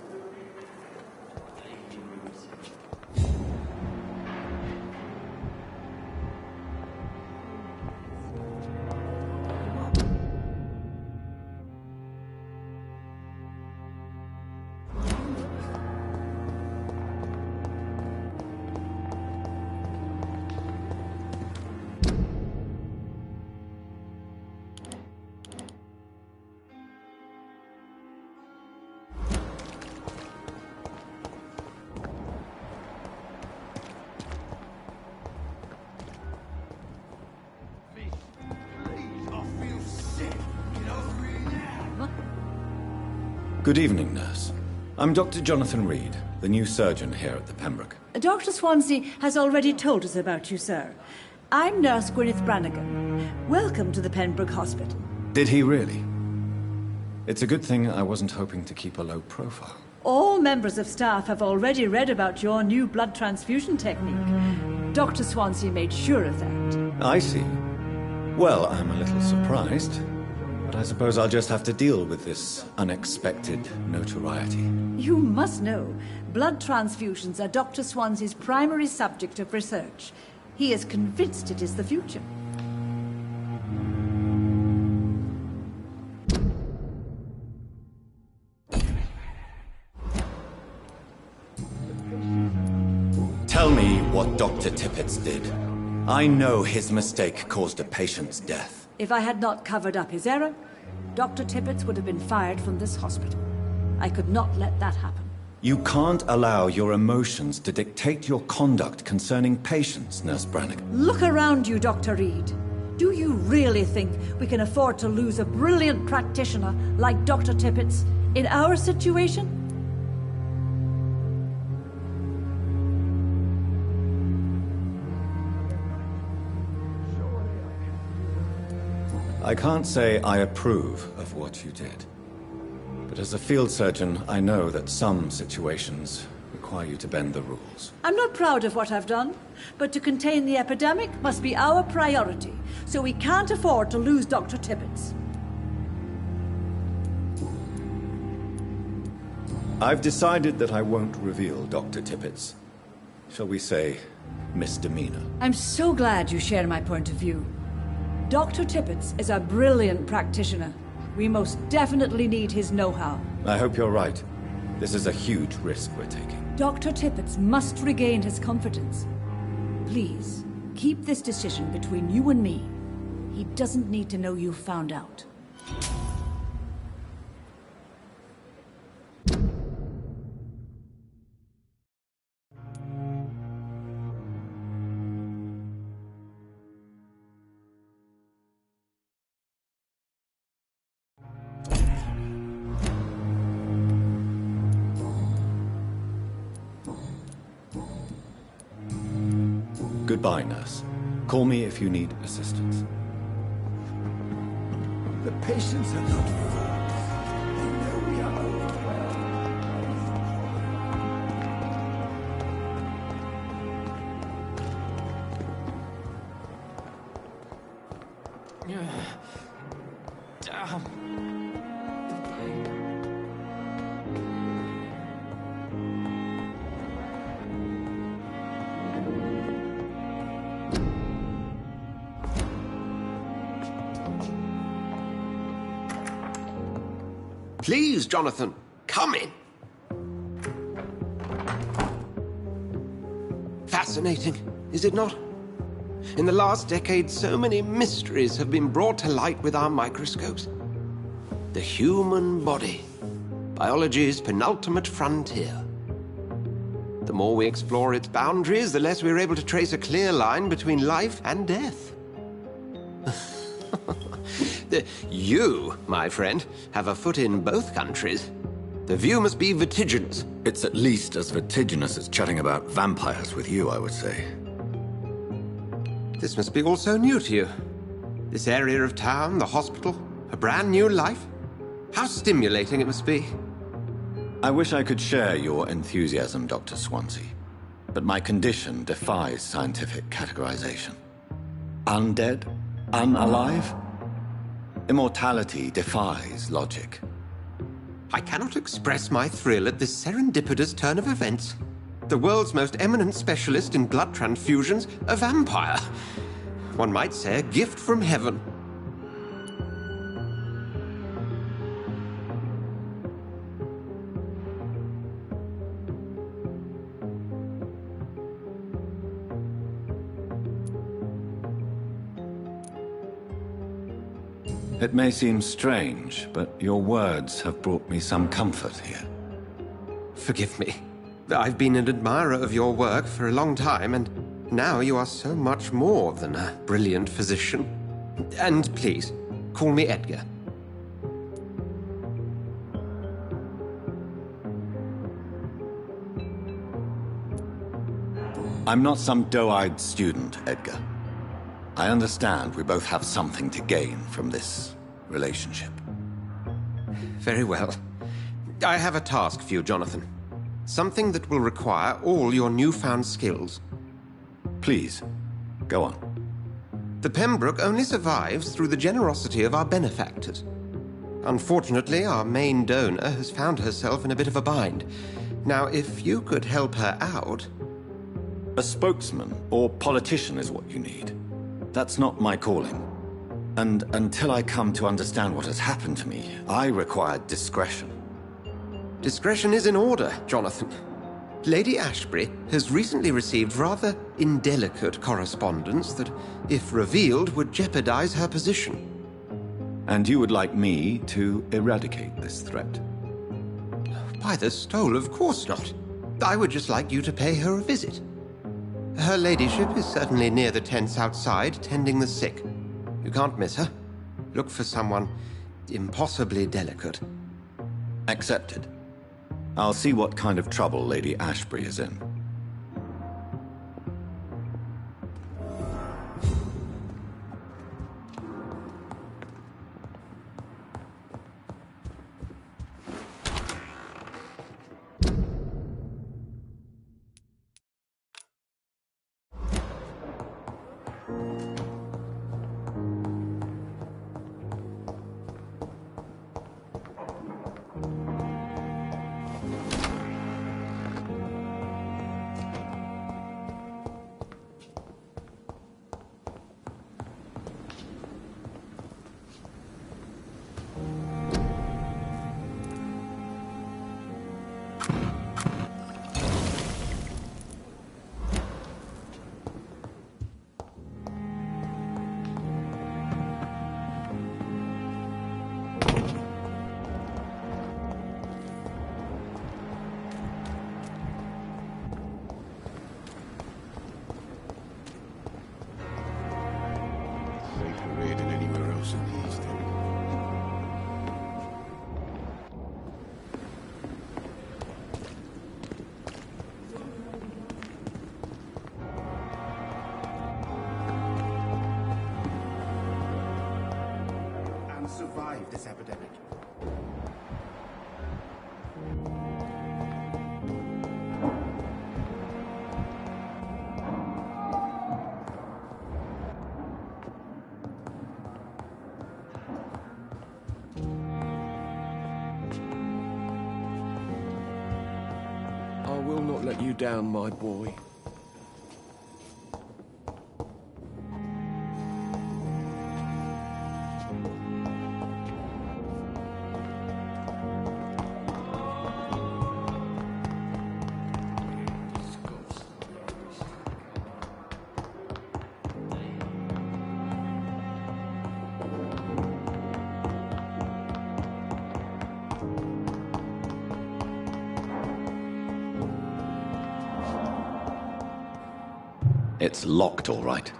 Good evening, nurse. I'm Dr. Jonathan Reed, the new surgeon here at the Pembroke. Dr. Swansea has already told us about you, sir. I'm Nurse Gwyneth Brannigan. Welcome to the Pembroke Hospital. Did he really? It's a good thing I wasn't hoping to keep a low profile. All members of staff have already read about your new blood transfusion technique. Dr. Swansea made sure of that. I see. Well, I'm a little surprised. But I suppose I'll just have to deal with this unexpected notoriety. You must know, blood transfusions are Dr. Swansea's primary subject of research. He is convinced it is the future. Tell me what Dr. Tippett's did. I know his mistake caused a patient's death. If I had not covered up his error, Dr. Tippett would have been fired from this hospital. I could not let that happen. You can't allow your emotions to dictate your conduct concerning patients, Nurse Brannigan. Look around you, Dr. Reed. Do you really think we can afford to lose a brilliant practitioner like Dr. Tippett's in our situation? I can't say I approve of what you did. But as a field surgeon, I know that some situations require you to bend the rules. I'm not proud of what I've done, but to contain the epidemic must be our priority, so we can't afford to lose Dr. Tippett's. I've decided that I won't reveal Dr. Tippett's, shall we say, misdemeanor. I'm so glad you share my point of view. Dr. Tippett's is a brilliant practitioner. We most definitely need his know-how. I hope you're right. This is a huge risk we're taking. Dr. Tippett's must regain his confidence. Please, keep this decision between you and me. He doesn't need to know you've found out. Goodbye, nurse. Call me if you need assistance. The patients are not fools. They know we are Damn. Please, Jonathan, come in. Fascinating, is it not? In the last decade, so many mysteries have been brought to light with our microscopes. The human body, biology's penultimate frontier. The more we explore its boundaries, the less we're able to trace a clear line between life and death. You, my friend, have a foot in both countries. The view must be vertiginous. It's at least as vertiginous as chatting about vampires with you, I would say. This must be all so new to you. This area of town, the hospital, a brand new life. How stimulating it must be. I wish I could share your enthusiasm, Dr. Swansea, but my condition defies scientific categorization. Undead? Unalive? Immortality defies logic. I cannot express my thrill at this serendipitous turn of events. The world's most eminent specialist in blood transfusions, a vampire. One might say a gift from heaven. It may seem strange, but your words have brought me some comfort here. Forgive me. I've been an admirer of your work for a long time, and now you are so much more than a brilliant physician. And please, call me Edgar. I'm not some doe-eyed student, Edgar. I understand we both have something to gain from this relationship. Very well. I have a task for you, Jonathan. Something that will require all your newfound skills. Please, go on. The Pembroke only survives through the generosity of our benefactors. Unfortunately, our main donor has found herself in a bit of a bind. Now, if you could help her out... A spokesman or politician is what you need. That's not my calling. And until I come to understand what has happened to me, I require discretion. Discretion is in order, Jonathan. Lady Ashbury has recently received rather indelicate correspondence that, if revealed, would jeopardize her position. And you would like me to eradicate this threat? By the stole, of course not. I would just like you to pay her a visit. Her ladyship is certainly near the tents outside, tending the sick. You can't miss her. Look for someone impossibly delicate. Accepted. I'll see what kind of trouble Lady Ashbury is in. Safer than anywhere else in the East End. And survive this epidemic. I will not let you down, my boy. It's locked, all right.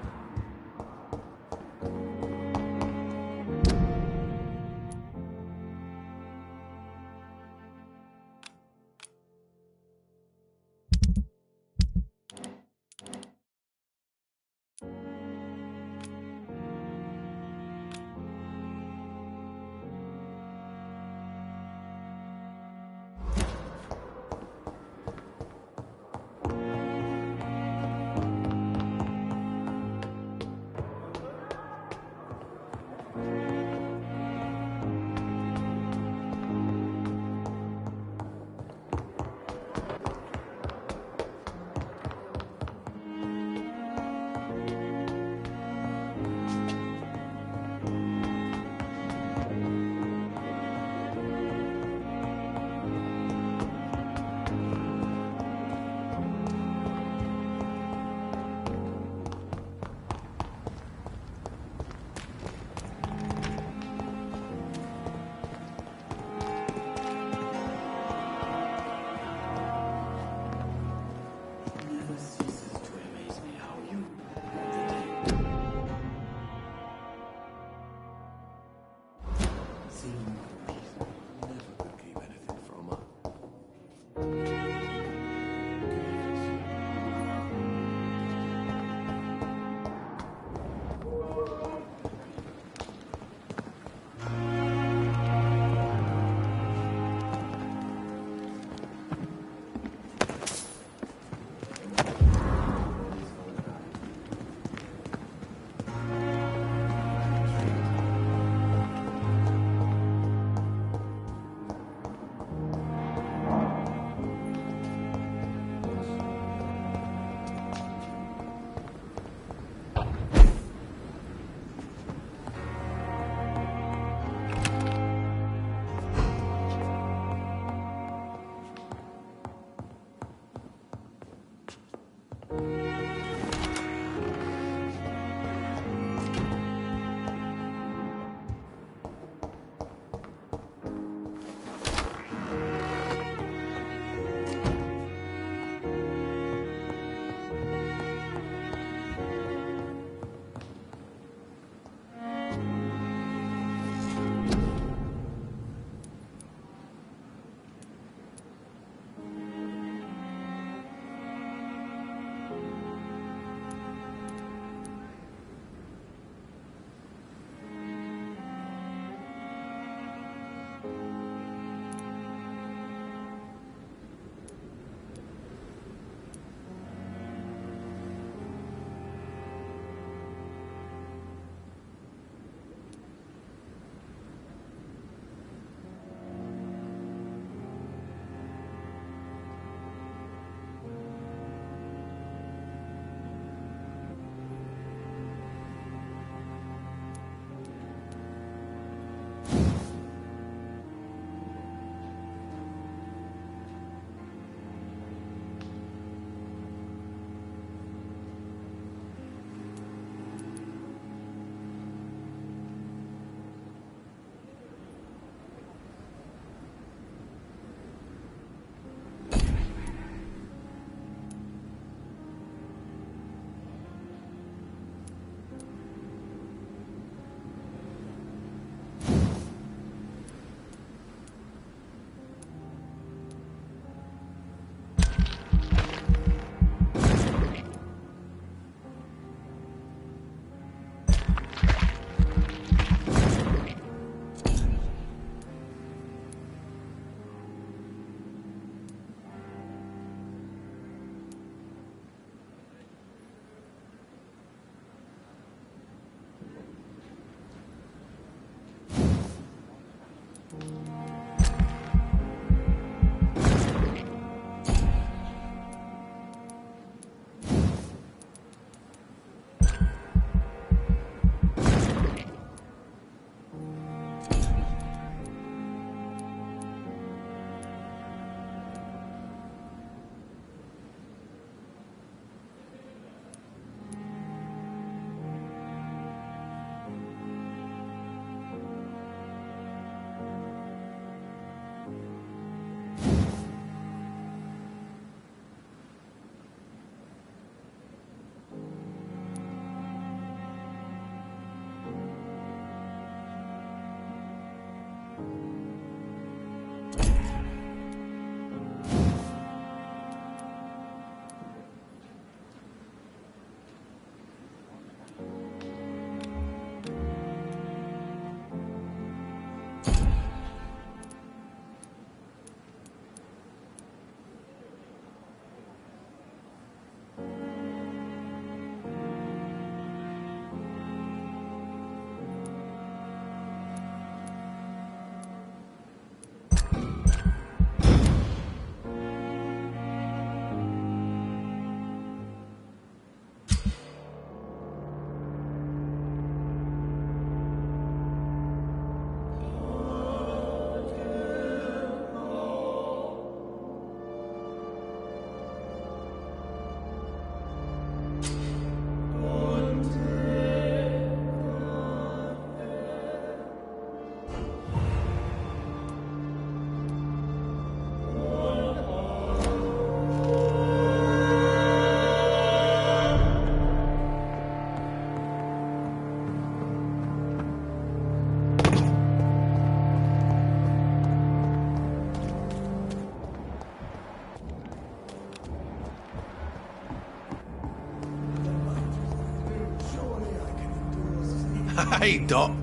Hey, Doc.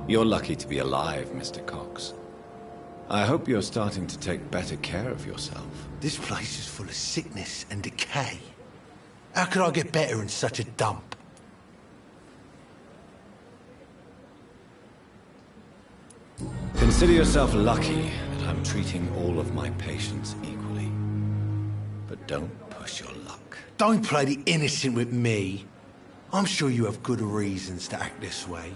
You're lucky to be alive, Mr. Cox. I hope you're starting to take better care of yourself. This place is full of sickness and decay. How could I get better in such a dump? Consider yourself lucky that I'm treating all of my patients equally. But don't push your luck. Don't play the innocent with me. I'm sure you have good reasons to act this way.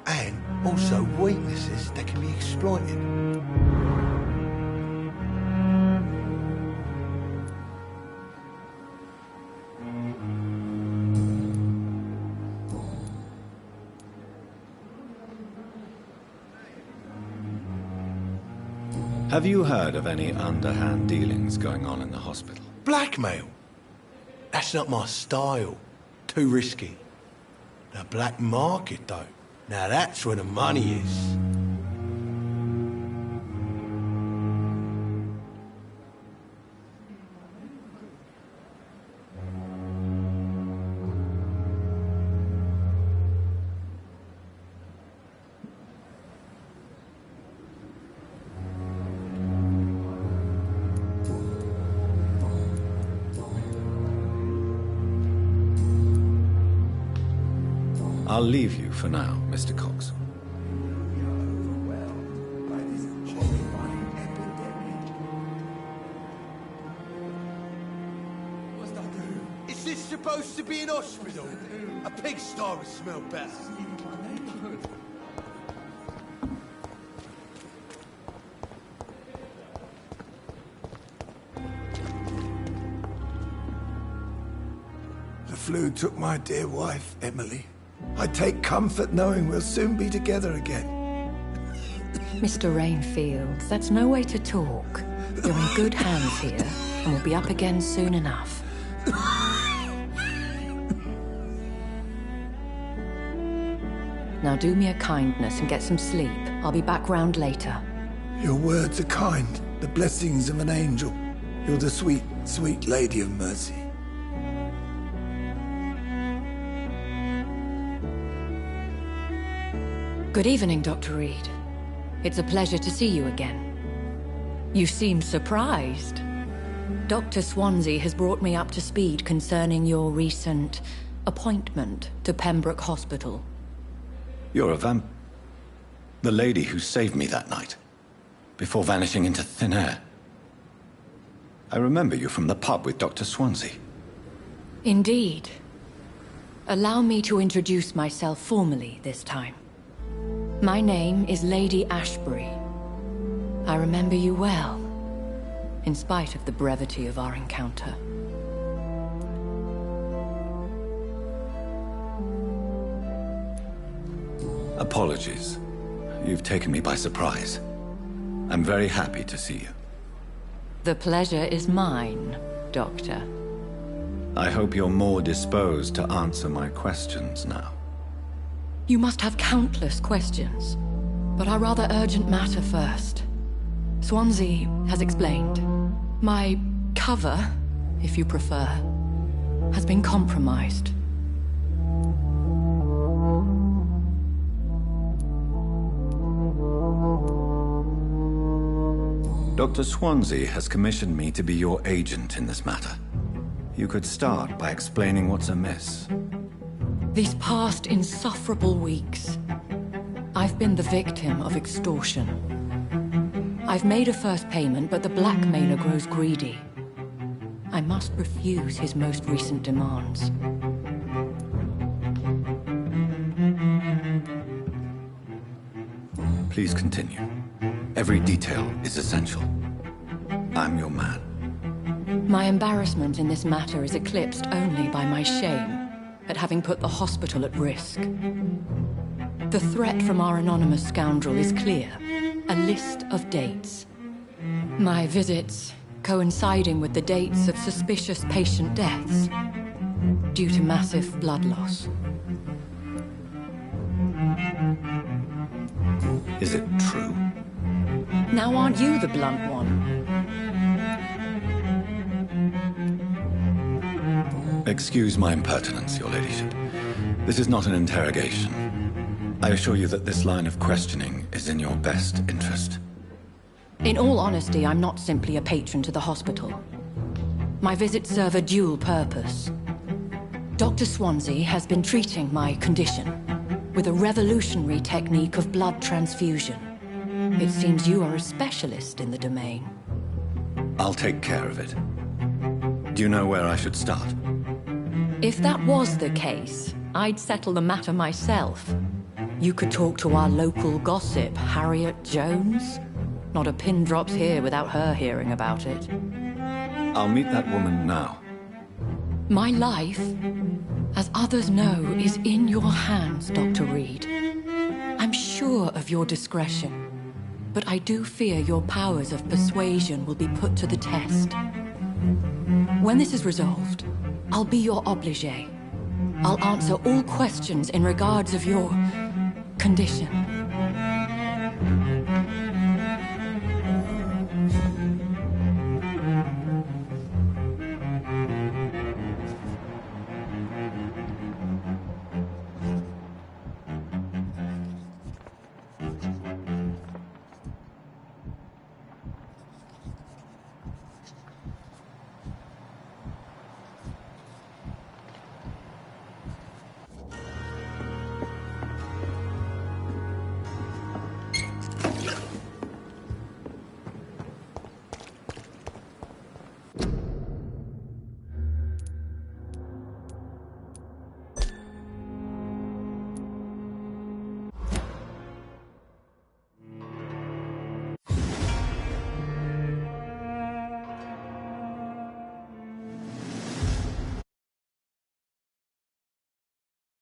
And also weaknesses that can be exploited. Have you heard of any underhand dealings going on in the hospital? Blackmail? That's not my style. Too risky. The black market, though. Now that's where the money is. I'll leave you for now, Mr. Cox. Is this supposed to be an hospital? A pigsty would smell better. The flu took my dear wife, Emily. I take comfort knowing we'll soon be together again. Mr. Rainfield, that's no way to talk. You're in good hands here, and we'll be up again soon enough. Now do me a kindness and get some sleep. I'll be back round later. Your words are kind, the blessings of an angel. You're the sweet, sweet Lady of Mercy. Good evening, Dr. Reed. It's a pleasure to see you again. You seem surprised. Dr. Swansea has brought me up to speed concerning your recent appointment to Pembroke Hospital. You're a the lady who saved me that night, before vanishing into thin air. I remember you from the pub with Dr. Swansea. Indeed. Allow me to introduce myself formally this time. My name is Lady Ashbury. I remember you well, in spite of the brevity of our encounter. Apologies. You've taken me by surprise. I'm very happy to see you. The pleasure is mine, Doctor. I hope you're more disposed to answer my questions now. You must have countless questions, but our rather urgent matter first. Swansea has explained. My cover, if you prefer, has been compromised. Dr. Swansea has commissioned me to be your agent in this matter. You could start by explaining what's amiss. These past insufferable weeks, I've been the victim of extortion. I've made a first payment, but the blackmailer grows greedy. I must refuse his most recent demands. Please continue. Every detail is essential. I'm your man. My embarrassment in this matter is eclipsed only by my shame at having put the hospital at risk. The threat from our anonymous scoundrel is clear. A list of dates. My visits coinciding with the dates of suspicious patient deaths due to massive blood loss. Is it true? Now aren't you the blunt one? Excuse my impertinence, Your Ladyship. This is not an interrogation. I assure you that this line of questioning is in your best interest. In all honesty, I'm not simply a patron to the hospital. My visits serve a dual purpose. Dr. Swansea has been treating my condition with a revolutionary technique of blood transfusion. It seems you are a specialist in the domain. I'll take care of it. Do you know where I should start? If that was the case, I'd settle the matter myself. You could talk to our local gossip, Harriet Jones. Not a pin drops here without her hearing about it. I'll meet that woman now. My life, as others know, is in your hands, Dr. Reed. I'm sure of your discretion, but I do fear your powers of persuasion will be put to the test. When this is resolved, I'll be your obligé. I'll answer all questions in regards of your condition.